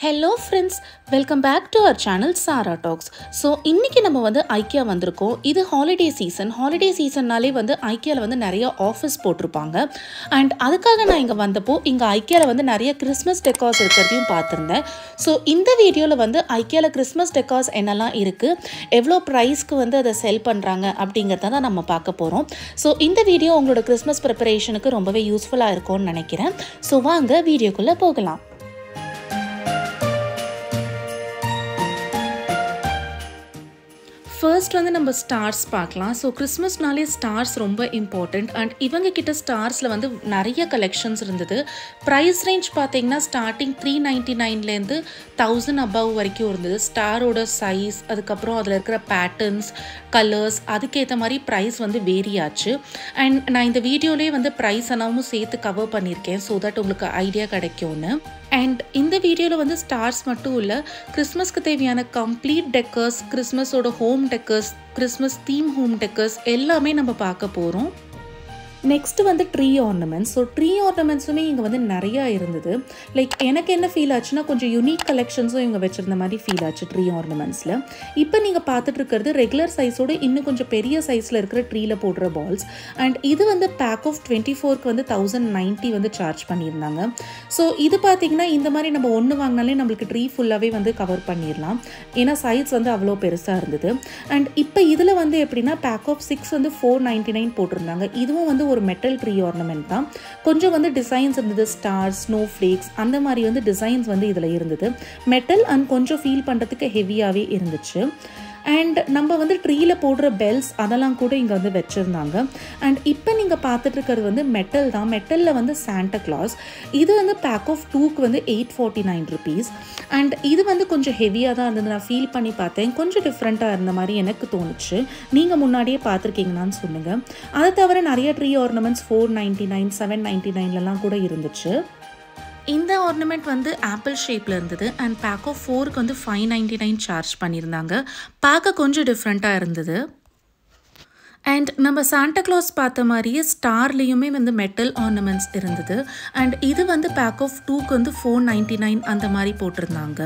Hello friends, welcome back to our channel saratalks. So இன்னைக்கு நம்ம வந்து IKEA வந்திருக்கோம். இது holiday seasonனாலே வந்து IKEAல வந்து நிறைய ஆஃபர்ஸ் போட்டிருப்பாங்க. And அதுக்காக நான் இங்க வந்தப்போ இங்க IKEAல வந்து நிறைய Christmas decors இருக்கிறதையும் பார்த்திருந்தேன். So இந்த வீடியோல வந்து IKEAல Christmas decors என்னெல்லாம் இருக்கு, எவ்வளோ பிரைஸ்க்கு வந்து அதை செல் பண்றாங்க அப்படிங்கறத தான் நம்ம பார்க்க போறோம். So இந்த வீடியோ உங்களோட Christmas preparationக்கு ரொம்பவே யூஸ்ஃபுல்லா இருக்கும்னு நினைக்கிறேன். So வாங்க வீடியோக்குள்ள போகலாம். First வந்து நம்ம ஸ்டார்ஸ் பார்க்கலாம். ஸோ கிறிஸ்மஸ்னாலே ஸ்டார்ஸ் ரொம்ப இம்பார்ட்டண்ட் அண்ட் இவங்க கிட்ட ஸ்டார்ஸில் வந்து நிறைய கலெக்ஷன்ஸ் இருந்தது. ப்ரைஸ் ரேஞ்ச் பார்த்தீங்கன்னா ஸ்டார்டிங் 399லேருந்து 1000 above வரைக்கும் இருந்தது. ஸ்டாரோட சைஸ், அதுக்கப்புறம் அதில் இருக்கிற பேட்டர்ன்ஸ், கலர்ஸ், அதுக்கேற்ற மாதிரி ப்ரைஸ் வந்து வேரி ஆச்சு. அண்ட் நான் இந்த வீடியோலேயே வந்து ப்ரைஸ் எல்லாமும் சேர்த்து கவர் பண்ணியிருக்கேன் ஸோ தட் உங்களுக்கு ஐடியா கிடைக்கும்னு. அண்ட் இந்த வீடியோவில் வந்து ஸ்டார்ஸ் மட்டும் இல்லை, கிறிஸ்மஸ்க்கு தேவையான கம்ப்ளீட் டெக்கர்ஸ், கிறிஸ்மஸோட home decors, Christmas theme home decors எல்லாமே நம்ம பார்க்க போகிறோம். நெக்ஸ்ட் வந்து ட்ரீ ஆர்னமெண்ட்ஸ். ஸோ ட்ரீ ஆர்னமெண்ட்ஸுமே இங்கே வந்து நிறையா இருந்தது. லைக் எனக்கு என்ன ஃபீல் ஆச்சுன்னா கொஞ்சம் யூனிக் கலெக்ஷன்ஸும் இவங்க வச்சுருந்த மாதிரி ஃபீல் ஆச்சு ட்ரீ ஆர்னமெண்ட்ஸில். இப்போ நீங்கள் பார்த்துட்டு இருக்கிறது ரெகுலர் சைஸோடு இன்னும் கொஞ்சம் பெரிய சைஸில் இருக்கிற ட்ரீயில் போடுற பால்ஸ். அண்ட் இது வந்து பேக் ஆஃப் 24க்கு வந்து 1090 வந்து சார்ஜ் பண்ணியிருந்தாங்க. ஸோ இது பார்த்தீங்கன்னா இந்த மாதிரி நம்ம ஒன்று வாங்கினாலே நம்மளுக்கு ட்ரீ ஃபுல்லாகவே வந்து கவர் பண்ணிடலாம், ஏன்னா சைஸ் வந்து அவ்வளோ பெருசாக இருந்தது. அண்ட் இப்போ இதில் வந்து எப்படின்னா பேக் ஆஃப் 6 வந்து 499 போட்டிருந்தாங்க. இதுவும் வந்து ஒரு மெட்டல் ட்ரீ ஆர்னமெண்ட் தான். கொஞ்சம் வந்து டிசைன்ஸ் இருந்தது, ஸ்டார்ஸ், ஸ்னோ ஃப்ளேக்ஸ், அந்த மாதிரி வந்து டிசைன்ஸ் வந்து இதில் இருந்தது. மெட்டல் அண்ட் கொஞ்சம் ஃபீல் பண்ணுறதுக்கு ஹெவியாகவே இருந்துச்சு. அண்ட் நம்ம வந்து ட்ரீயில் போடுற பெல்ஸ் அதெல்லாம் கூட இங்கே வந்து வச்சுருந்தாங்க. அண்ட் இப்போ நீங்கள் பார்த்துட்டு இருக்கிறது வந்து மெட்டல் தான். மெட்டலில் வந்து சாண்டா கிளாஸ். இது வந்து பேக் ஆஃப் 2க்கு வந்து 849 rupees. அண்ட் இது வந்து கொஞ்சம் ஹெவியாக தான் இருந்தது. நான் ஃபீல் பண்ணி பார்த்தேன், கொஞ்சம் டிஃப்ரெண்ட்டாக இருந்த மாதிரி எனக்கு தோணுச்சு. நீங்கள் முன்னாடியே பார்த்துருக்கீங்கன்னான்னு சொல்லுங்கள். அதை தவிர நிறைய ட்ரீ ஆர்னமெண்ட்ஸ் 499, 799லலாம் கூட இருந்துச்சு. இந்த ஆர்னமெண்ட் வந்து ஆப்பிள் ஷேப்பில் இருந்தது அண்ட் பேக் ஆஃப் 4க்கு வந்து 599 சார்ஜ் பண்ணியிருந்தாங்க. பார்க்க கொஞ்சம் டிஃப்ரெண்ட்டாக இருந்தது. அண்ட் நம்ம சாண்டா கிளாஸ் பார்த்த மாதிரியே ஸ்டார்லேயுமே வந்து மெட்டல் ஆர்னமெண்ட்ஸ் இருந்தது. அண்ட் இது வந்து பேக் ஆஃப் 2க்கு வந்து 499 அந்த மாதிரி போட்டிருந்தாங்க.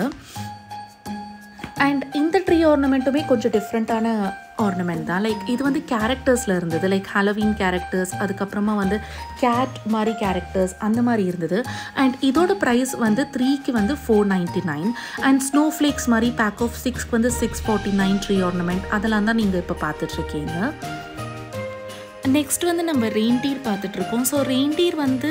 அண்ட் இந்த ட்ரீ ஆர்னமெண்ட்டுமே கொஞ்சம் டிஃப்ரெண்ட்டான ஆர்னமெண்ட் தான். லைக் இது வந்து கேரக்டர்ஸில் இருந்தது, லைக் ஹாலோவீன் கேரக்டர்ஸ், அதுக்கப்புறமா வந்து கேட் மாதிரி கேரக்டர்ஸ் அந்த மாதிரி இருந்தது. அண்ட் இதோட ப்ரைஸ் வந்து 3க்கு வந்து 499. அண்ட் ஸ்னோ ஃப்ளேக்ஸ் மாதிரி பேக் ஆஃப் 6க்கு வந்து 649 ட்ரீ ஆர்னமெண்ட் அதெல்லாம் தான் நீங்கள் இப்போ பார்த்துட்ருக்கீங்க. நெக்ஸ்ட் வந்து நம்ம ரெயின்டீர் பார்த்துட்ருக்கோம். ஸோ ரெயின்டீர் வந்து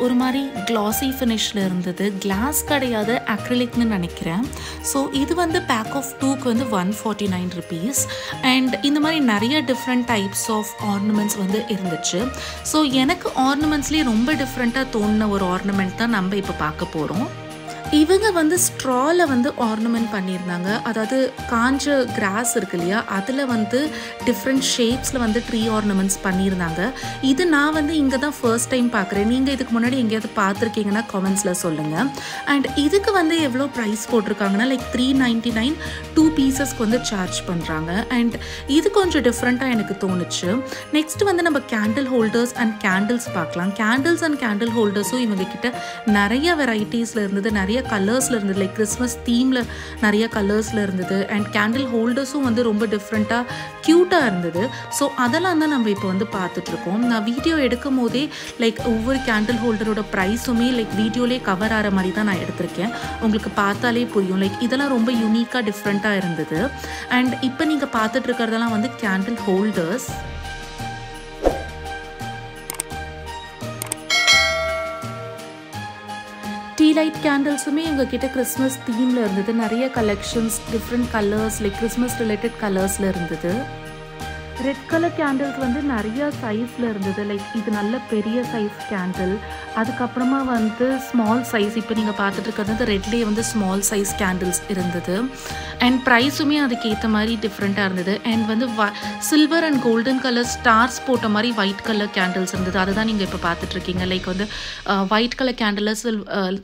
ஒரு மாதிரி கிளாஸி ஃபினிஷில் இருந்தது. கிளாஸ் கிடையாது, அக்ரிலிக்னு நினைக்கிறேன். ஸோ இது வந்து பேக் ஆஃப் 2க்கு வந்து 149 rupees. அண்ட் இந்த மாதிரி நிறைய டிஃப்ரெண்ட் டைப்ஸ் ஆஃப் ஆர்னமெண்ட்ஸ் வந்து இருந்துச்சு. ஸோ எனக்கு ஆர்னமெண்ட்ஸ்லேயே ரொம்ப டிஃப்ரெண்ட்டாக தோணுன ஒரு ஆர்னமெண்ட் தான் நம்ம இப்போ பார்க்க போகிறோம். இவங்க வந்து ஸ்ட்ராவில் வந்து ஆர்னமெண்ட் பண்ணியிருந்தாங்க. அதாவது காஞ்ச கிராஸ் இருக்கு இல்லையா, அதில் வந்து டிஃப்ரெண்ட் ஷேப்ஸில் வந்து ட்ரீ ஆர்னமெண்ட்ஸ் பண்ணியிருந்தாங்க. இது நான் வந்து இங்கே தான் ஃபர்ஸ்ட் டைம் பார்க்குறேன். நீங்கள் இதுக்கு முன்னாடி எங்கேயாவது பார்த்துருக்கீங்கன்னா கமெண்ட்ஸில் சொல்லுங்கள். அண்ட் இதுக்கு வந்து எவ்வளோ ப்ரைஸ் போட்டிருக்காங்கன்னா லைக் 399 2 பீசஸ்க்கு வந்து சார்ஜ் பண்ணுறாங்க. அண்ட் இது கொஞ்சம் டிஃப்ரெண்ட்டாக எனக்கு தோணுச்சு. நெக்ஸ்ட் வந்து நம்ம கேண்டில் ஹோல்டர்ஸ் அண்ட் கேண்டில்ஸ் பார்க்கலாம். கேண்டில்ஸ் அண்ட் கேண்டில் ஹோல்டர்ஸும் இவங்க கிட்ட நிறைய வெரைட்டிஸில் இருந்தது, நிறைய கலர்ஸில் இருந்தது. லைக் கிறிஸ்மஸ் தீமில் நிறைய கலர்ஸில் இருந்தது. அண்ட் கேண்டில் ஹோல்டர்ஸும் வந்து ரொம்ப டிஃப்ரெண்ட்டாக க்யூட்டாக இருந்தது. ஸோ அதெல்லாம் தான் நம்ம இப்போ வந்து பார்த்துட்ருக்கோம். நான் வீடியோ எடுக்கும் போதே லைக் ஒவ்வொரு கேண்டில் ஹோல்டரோட ப்ரைஸுமே லைக் வீடியோலே கவர் ஆகிற மாதிரி தான் நான் எடுத்திருக்கேன். உங்களுக்கு பார்த்தாலே புரியும். லைக் இதெல்லாம் ரொம்ப யூனிக்காக டிஃப்ரெண்ட்டாக இருந்தது. அண்ட் இப்போ நீங்கள் பார்த்துட்டு இருக்கிறதெல்லாம் வந்து கேண்டில் ஹோல்டர்ஸ். டீ லைட் கேண்டில்ஸுமே எங்ககிட்ட கிறிஸ்மஸ் தீமில் இருந்தது. நிறைய collections, different colours, like Christmas related கலர்ஸில் இருந்தது. ரெட் கலர் கேண்டில்ஸ் வந்து நிறைய சைஸில் இருந்தது. லைக் இது நல்ல பெரிய சைஸ் கேண்டில். அதுக்கப்புறமா வந்து ஸ்மால் சைஸ், இப்போ நீங்கள் பார்த்துட்டு இருக்கிறது ரெட்லேயே வந்து ஸ்மால் சைஸ் கேண்டில்ஸ் இருந்தது. அண்ட் ப்ரைஸுமே அதுக்கேற்ற மாதிரி டிஃப்ரெண்ட்டாக இருந்தது. அண்ட் வந்து silver and golden colour stars போட்ட மாதிரி ஒயிட் கலர் கேண்டில்ஸ் இருந்தது. அதை தான் நீங்கள் இப்போ பார்த்துட்ருக்கீங்க. லைக் வந்து white colour candle,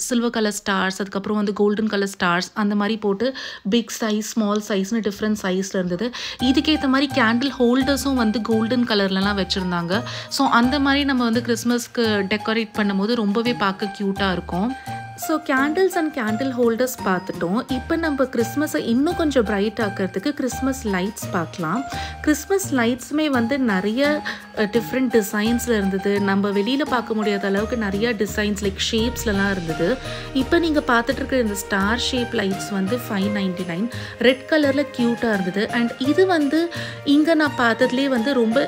silver colour stars, அதுக்கப்புறம் வந்து கோல்டன் கலர் ஸ்டார்ஸ் அந்த மாதிரி போட்டு பிக் சைஸ், ஸ்மால் சைஸ்னு டிஃப்ரெண்ட் சைஸில் இருந்தது. இதுக்கேற்ற மாதிரி கேண்டில் ஹோல்டர்ஸும் வந்து கோல்டன் கலர்லலாம் வச்சுருந்தாங்க. ஸோ அந்த மாதிரி நம்ம வந்து கிறிஸ்மஸ்க்கு டெக்கரேட் பண்ணும்போது ரொம்பவே பார்க்க க்யூட்டாக இருக்கும். So candles and candle holders பார்த்துட்டோம். இப்போ நம்ம கிறிஸ்மஸை இன்னும் கொஞ்சம் பிரைட் ஆக்கிறதுக்கு கிறிஸ்மஸ் லைட்ஸ் பார்க்கலாம். கிறிஸ்மஸ் லைட்ஸுமே வந்து நிறைய டிஃப்ரெண்ட் டிசைன்ஸில் இருந்தது. நம்ம வெளியில் பார்க்க முடியாத அளவுக்கு நிறைய டிசைன்ஸ் லைக் ஷேப்ஸ்லலாம் இருந்தது. இப்போ நீங்கள் பார்த்துட்டு இருக்கிற இந்த ஸ்டார் ஷேப் லைட்ஸ் வந்து $5.99 ரெட் கலரில் க்யூட்டாக இருந்தது. அண்ட் இது வந்து இங்கே நான் பார்த்ததுலேயே வந்து ரொம்ப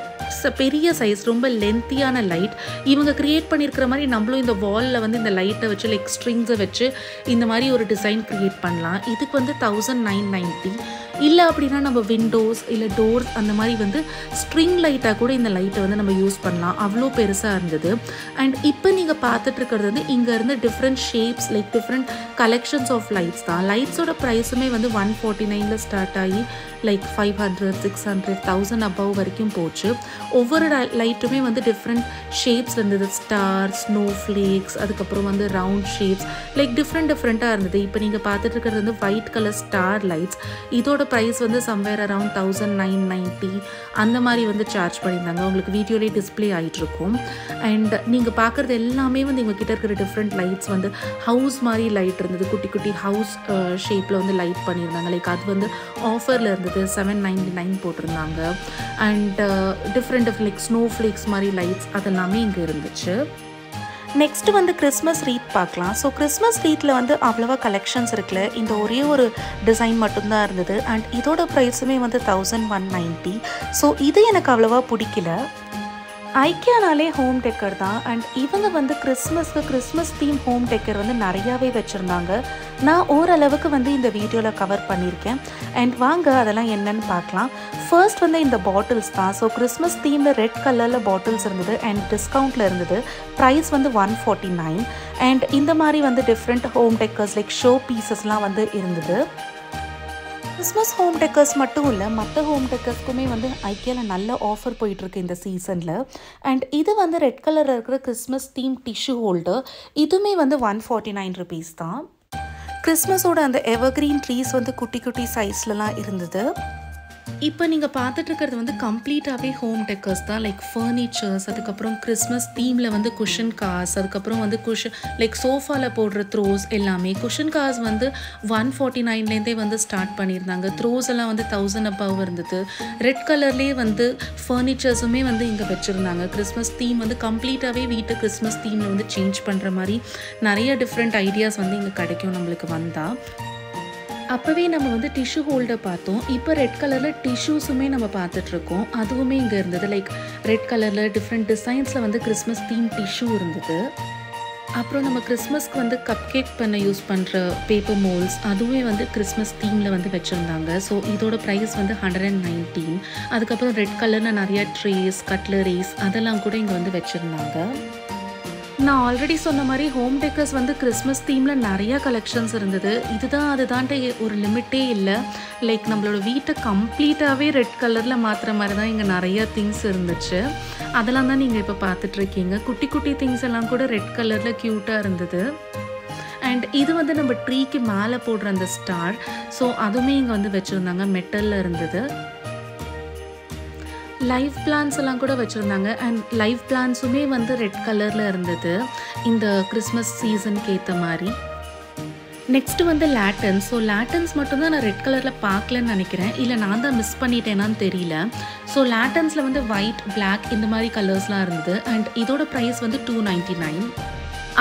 பெரிய சைஸ், ரொம்ப லென்த்தியான லைட். இவங்க க்ரியேட் பண்ணியிருக்கிற மாதிரி நம்மளும் இந்த வாலில் வந்து இந்த லைட்டை வச்சு லைக் ஸ்ட்ரிங்ஸை வச்சு இந்த மாதிரி ஒரு டிசைன் க்ரியேட் பண்ணலாம். இதுக்கு வந்து $1990. இல்லை அப்படின்னா நம்ம விண்டோஸ் இல்லை டோர்ஸ் அந்த மாதிரி வந்து ஸ்ட்ரிங் லைட்டாக கூட இந்த லைட்டை வந்து நம்ம யூஸ் பண்ணலாம். அவ்வளோ பெருசாக இருந்தது. அண்ட் இப்போ நீங்கள் பார்த்துட்டு இருக்கிறது வந்து இங்கே இருந்து different shapes like different collections of lights தான். லைட்ஸோட ப்ரைஸுமே வந்து $149 ஸ்டார்ட் ஆகி லைக் 500, 600, 1000 அபவ் வரைக்கும் போச்சு. ஒவ்வொரு லைட்டுமே வந்து டிஃப்ரெண்ட் ஷேப்ஸ் இருந்தது. ஸ்டார், ஸ்னோ ஃப்ளேக்ஸ், அதுக்கப்புறம் வந்து ரவுண்ட் ஷேப்ஸ் லைக் டிஃப்ரெண்ட்டாக இருந்தது. இப்போ நீங்கள் பார்த்துட்டு இருக்கிறது வந்து ஒயிட் கலர் ஸ்டார் லைட்ஸ். இதோட ப்ரைஸ் வந்து சம்வேர் அரவுண்ட் $1990 அந்த மாதிரி வந்து சார்ஜ் பண்ணியிருந்தாங்க. உங்களுக்கு வீடியோலேயே டிஸ்பிளே ஆகிட்டுருக்கும். அண்ட் நீங்கள் பார்க்குறது எல்லாமே வந்து எங்கள் கிட்ட இருக்கிற டிஃப்ரெண்ட் லைட்ஸ் வந்து ஹவுஸ் மாதிரி லைட் இருந்தது. குட்டி குட்டி ஹவுஸ் ஷேப்பில் வந்து லைட் பண்ணியிருந்தாங்க. லைக் அது வந்து ஆஃபரில் இருந்தது. $7.99 போட்டிருந்தாங்க. And different like snow flakes மாதிரி லைட்ஸ் அதெல்லாமே இங்கே இருந்துச்சு. நெக்ஸ்ட்டு வந்து கிறிஸ்மஸ் ரீத் பார்க்கலாம். ஸோ கிறிஸ்மஸ் ரீத்தில் வந்து அவ்வளோவா கலெக்ஷன்ஸ் இருக்குல்ல, இந்த ஒரே ஒரு டிசைன் மட்டும்தான் இருந்தது. அண்ட் இதோட ப்ரைஸுமே வந்து $1190. ஸோ இது எனக்கு அவ்வளோவா பிடிக்கல. ஐக்கியானாலே ஹோம் டெக்கர் தான். அண்ட் இவங்க வந்து கிறிஸ்மஸ் தீம் ஹோம் டெக்கர் வந்து நிறையாவே வச்சுருந்தாங்க. நான் ஓரளவுக்கு வந்து இந்த வீடியோவில் கவர் பண்ணியிருக்கேன். அண்ட் வாங்க அதெல்லாம் என்னன்னு பார்க்கலாம். ஃபர்ஸ்ட் வந்து இந்த பாட்டில்ஸ் தான். ஸோ கிறிஸ்மஸ் தீமில் ரெட் கலரில் பாட்டில்ஸ் இருந்தது அண்ட் டிஸ்கவுண்ட்டில் இருந்தது. ப்ரைஸ் வந்து $149. அண்ட் இந்த மாதிரி வந்து different home decors like show பீசஸ்லாம் வந்து இருந்தது. கிறிஸ்மஸ் ஹோம் டெக்கர்ஸ் மட்டும் இல்லை, மற்ற ஹோம் டெக்கர்ஸ்க்குமே வந்து ஐக்கியாவில் நல்ல ஆஃபர் போயிட்டுருக்கு இந்த சீசனில். அண்ட் இது வந்து ரெட் கலரில் இருக்கிற கிறிஸ்மஸ் தீம் டிஷ்யூ ஹோல்டர். இதுவுமே வந்து $149 தான். கிறிஸ்மஸோட அந்த எவர்க்ரீன் ட்ரீஸ் வந்து குட்டி குட்டி சைஸ்லலாம் இருந்தது. இப்போ நீங்கள் பார்த்துட்டு இருக்கிறது வந்து கம்ப்ளீட்டாகவே ஹோம் டெக்கர்ஸ் தான். லைக் ஃபர்னிச்சர்ஸ், அதுக்கப்புறம் கிறிஸ்மஸ் தீமில் வந்து குஷன் கார்ஸ், அதுக்கப்புறம் வந்து லைக் சோஃபாவில் போடுற த்ரோஸ் எல்லாமே. குஷன் கார்ஸ் வந்து $149 வந்து ஸ்டார்ட் பண்ணியிருந்தாங்க. த்ரோஸ் எல்லாம் வந்து 1000 அபவ் இருந்தது. ரெட் கலர்லேயே வந்து ஃபர்னிச்சர்ஸுமே வந்து இங்கே வச்சுருந்தாங்க. கிறிஸ்மஸ் தீம் வந்து கம்ப்ளீட்டாகவே வீட்டை கிறிஸ்மஸ் தீமில் வந்து சேஞ்ச் பண்ணுற மாதிரி நிறைய டிஃப்ரெண்ட் ஐடியாஸ் வந்து இங்கே கிடைக்கும் நம்மளுக்கு வந்தால். அப்போவே நம்ம வந்து டிஷ்யூ ஹோல்டர் பார்த்தோம். இப்போ ரெட் கலரில் டிஷ்யூஸுமே நம்ம பார்த்துட்ருக்கோம். அதுவுமே இங்கே இருந்தது. லைக் ரெட் கலரில் டிஃப்ரெண்ட் டிசைன்ஸில் வந்து கிறிஸ்மஸ் தீம் டிஷ்யூ இருந்தது. அப்புறம் நம்ம கிறிஸ்மஸ்க்கு வந்து கப் கேக் பண்ண யூஸ் பண்ணுற பேப்பர் மோல்ஸ் அதுவுமே வந்து கிறிஸ்மஸ் தீமில் வந்து வச்சுருந்தாங்க. ஸோ இதோட ப்ரைஸ் வந்து $119. அதுக்கப்புறம் ரெட் கலரில் நிறையா ட்ரேஸ், கட்லரிஸ் அதெல்லாம் கூட இங்கே வந்து வச்சுருந்தாங்க. நான் ஆல்ரெடி சொன்ன மாதிரி ஹோம் டெக்கர்ஸ் வந்து கிறிஸ்மஸ் தீமில் நிறையா கலெக்ஷன்ஸ் இருந்தது. அதுதான்ட்டு ஒரு லிமிட்டே இல்லை. லைக் நம்மளோட வீட்டை கம்ப்ளீட்டாகவே ரெட் கலரில் மாற்றுற மாதிரி தான் இங்கே நிறையா திங்ஸ் இருந்துச்சு. அதெல்லாம் தான் நீங்கள் இப்போ பார்த்துட்ருக்கீங்க. குட்டி குட்டி திங்ஸ் எல்லாம் கூட ரெட் கலரில் க்யூட்டாக இருந்தது. அண்ட் இது வந்து நம்ம ட்ரீக்கு மேலே போடுற அந்த ஸ்டார். ஸோ அதுவுமே இங்கே வந்து வச்சுருந்தாங்க. மெட்டலில் இருந்தது. லைவ் பிளான்ஸ் எல்லாம் கூட வச்சுருந்தாங்க. அண்ட் லைவ் பிளான்ஸுமே வந்து ரெட் கலரில் இருந்தது இந்த கிறிஸ்மஸ் சீசனுக்கு ஏற்ற மாதிரி. நெக்ஸ்ட்டு வந்து லேட்டன்ஸ். ஸோ லேட்டன்ஸ் மட்டும்தான் நான் ரெட் கலரில் பார்க்கலன்னு நினைக்கிறேன். இல்லை நான் தான் மிஸ் பண்ணிட்டேனான்னு தெரியல. ஸோ லேட்டன்ஸில் வந்து ஒயிட், பிளாக் இந்த மாதிரி கலர்ஸ்லாம் இருந்தது. அண்ட் இதோட ப்ரைஸ் வந்து $299.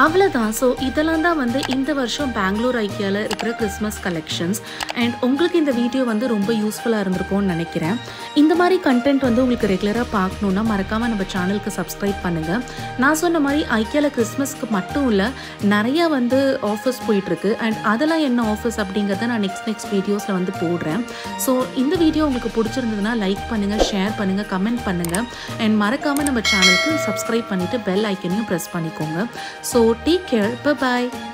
அவ்வளோதான். ஸோ இதெல்லாம் தான் வந்து இந்த வருஷம் பெங்களூர் ஐக்கியாவில் இருக்கிற கிறிஸ்மஸ் கலெக்ஷன்ஸ். அண்ட் உங்களுக்கு இந்த வீடியோ வந்து ரொம்ப யூஸ்ஃபுல்லாக இருந்திருக்கும்னு நினைக்கிறேன். இந்த மாதிரி கண்டென்ட் வந்து உங்களுக்கு ரெகுலராக பார்க்கணுன்னா மறக்காமல் நம்ம சேனலுக்கு சப்ஸ்கிரைப் பண்ணுங்கள். நான் சொன்ன மாதிரி ஐக்கியாவில் கிறிஸ்மஸ்க்கு மட்டும் இல்லை, நிறையா வந்து ஆஃபர்ஸ் போயிட்டுருக்கு. அண்ட் அதெல்லாம் என்ன ஆஃபர்ஸ் அப்படிங்கிறத நான் நெக்ஸ்ட் வீடியோஸில் வந்து போடுறேன். ஸோ இந்த வீடியோ உங்களுக்கு பிடிச்சிருந்ததுன்னா லைக் பண்ணுங்கள், ஷேர் பண்ணுங்கள், கமெண்ட் பண்ணுங்கள். அண்ட் மறக்காமல் நம்ம சேனலுக்கு சப்ஸ்கிரைப் பண்ணிவிட்டு பெல் ஐக்கனையும் ப்ரெஸ் பண்ணிக்கோங்க. So take care. Bye-bye.